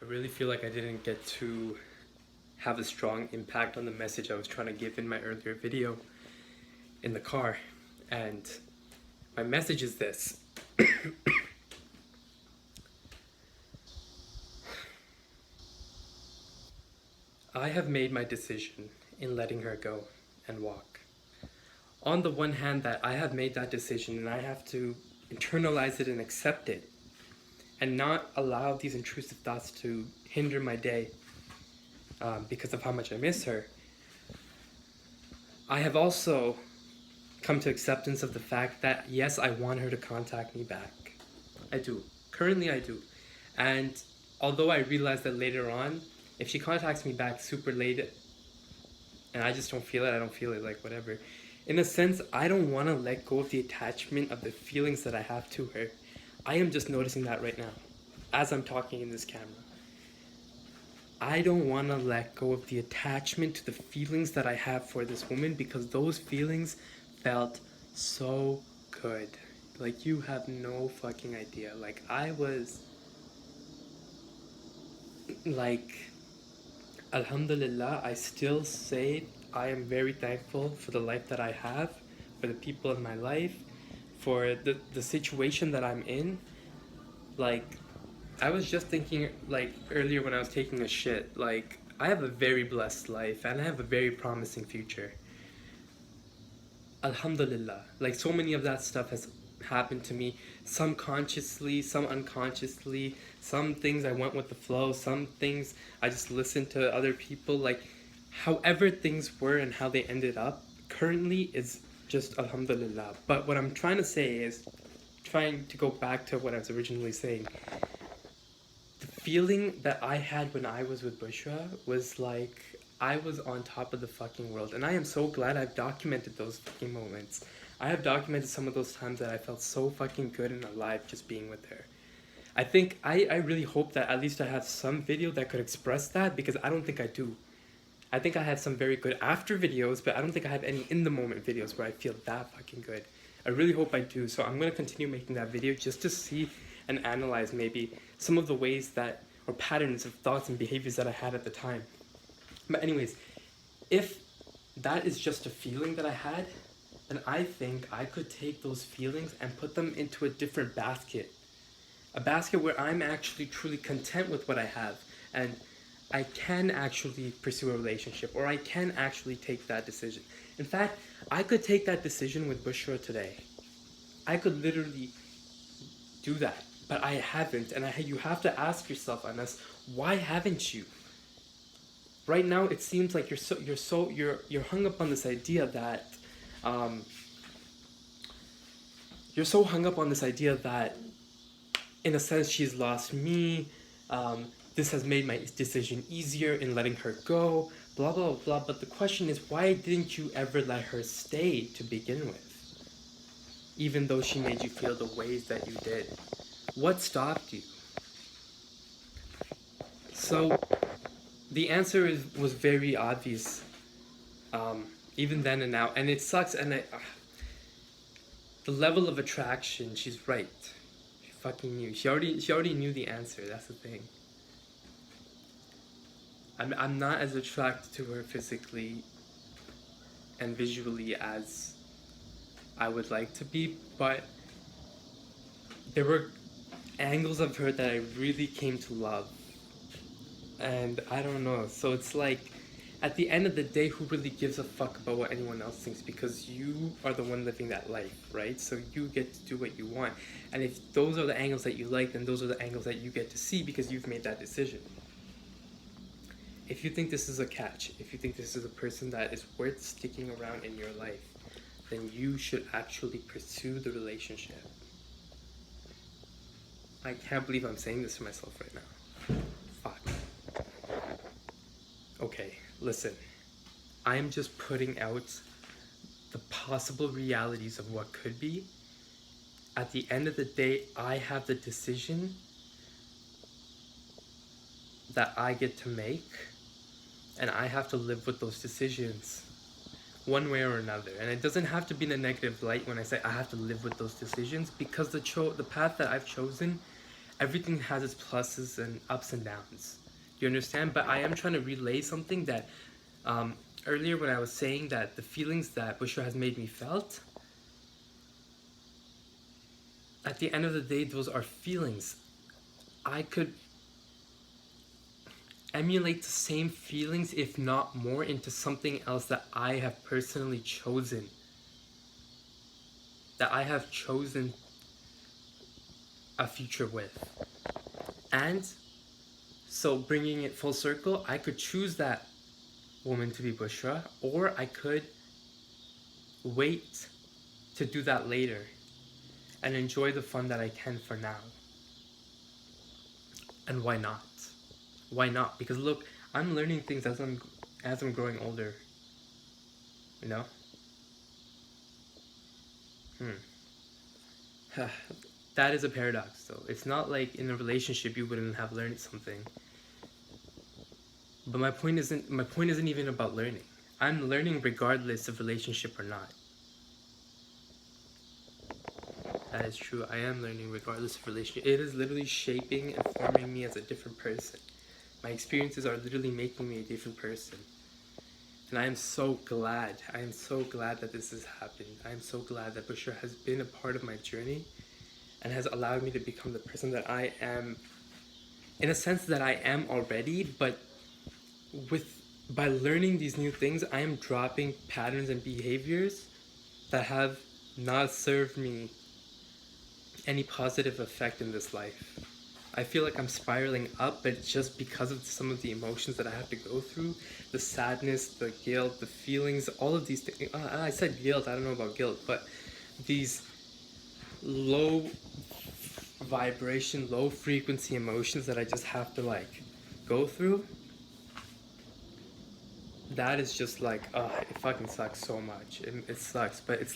I really feel like I didn't get to have a strong impact on the message I was trying to give in my earlier video in the car. And my message is this. I have made my decision in letting her go and walk. On the one hand, that I have made that decision and I have to internalize it and accept it and not allow these intrusive thoughts to hinder my day because of how much I miss her. I have also come to acceptance of the fact that yes, I want her to contact me back. I do. Currently I do. And although I realize that later on, if she contacts me back super late and I just don't feel it, I don't feel it, like whatever. In a sense, I don't want to let go of the attachment of the feelings that I have to her. I am just noticing that right now, as I'm talking in this camera. I don't want to let go of the attachment to the feelings that I have for this woman because those feelings felt so good. Like, you have no fucking idea. Like, I was like, alhamdulillah, I still say I am very thankful for the life that I have, for the people in my life, for the situation that I'm in. Like, I was just thinking, like, earlier when I was taking a shit, like, I have a very blessed life and I have a very promising future. Alhamdulillah. Like, so many of that stuff has happened to me, some consciously, some unconsciously. Some things I went with the flow, some things I just listened to other people. Like, however things were and how they ended up currently is just alhamdulillah. But what I'm trying to say is, trying to go back to what I was originally saying, the feeling that I had when I was with Bushra was like I was on top of the fucking world. And I am so glad I've documented those fucking moments. I have documented some of those times that I felt so fucking good and alive just being with her. I think, I really hope that at least I have some video that could express that, because I don't think I do. I think I have some very good after videos, but I don't think I have any in the moment videos where I feel that fucking good. I really hope I do, so I'm going to continue making that video just to see and analyze maybe some of the ways that, or patterns of thoughts and behaviors that I had at the time. But anyways, if that is just a feeling that I had, then I think I could take those feelings and put them into a different basket. A basket where I'm actually truly content with what I have, and I can actually pursue a relationship, or I can actually take that decision. In fact, I could take that decision with Bushra today. I could literally do that, but I haven't, and you have to ask yourself, Anas, why haven't you? Right now, it seems like you're hung up on this idea that you're so hung up on this idea that, in a sense, she's lost me. This has made my decision easier in letting her go. Blah blah blah. But the question is, why didn't you ever let her stay to begin with? Even though she made you feel the ways that you did, what stopped you? So the answer was very obvious, even then and now, and it sucks. And the level of attraction, she's right. She fucking knew. She already knew the answer. That's the thing. I'm not as attracted to her physically and visually as I would like to be, but there were angles of her that I really came to love. And I don't know, so it's like, at the end of the day, who really gives a fuck about what anyone else thinks? Because you are the one living that life, right? So you get to do what you want. And if those are the angles that you like, then those are the angles that you get to see because you've made that decision. If you think this is a catch, if you think this is a person that is worth sticking around in your life, then you should actually pursue the relationship. I can't believe I'm saying this to myself right now. Fuck. Okay, listen. I'm just putting out the possible realities of what could be. At the end of the day, I have the decision that I get to make, and I have to live with those decisions one way or another. And it doesn't have to be in a negative light when I say I have to live with those decisions, because the path that I've chosen everything has its pluses and ups and downs. Do you understand? But I am trying to relay something that earlier when I was saying that the feelings that Bushra has made me felt, at the end of the day, those are feelings. I could emulate the same feelings, if not more, into something else that I have personally chosen. That I have chosen a future with. And so bringing it full circle, I could choose that woman to be Bushra, or I could wait to do that later and enjoy the fun that I can for now. And why not? Why not? Because look, I'm learning things as I'm growing older. You know? That is a paradox though. It's not like in a relationship you wouldn't have learned something. But my point isn't even about learning. I'm learning regardless of relationship or not. That is true. I am learning regardless of relationship. It is literally shaping and forming me as a different person. My experiences are literally making me a different person. And I am so glad. I am so glad that this has happened. I am so glad that Bushra has been a part of my journey and has allowed me to become the person that I am, in a sense that I am already, but by learning these new things, I am dropping patterns and behaviors that have not served me any positive effect in this life. I feel like I'm spiraling up, but just because of some of the emotions that I have to go through, the sadness, the guilt, the feelings, all of these things. I said guilt, I don't know about guilt, but these low vibration, low frequency emotions that I just have to like go through, that is just like, it fucking sucks so much. It sucks, but it's like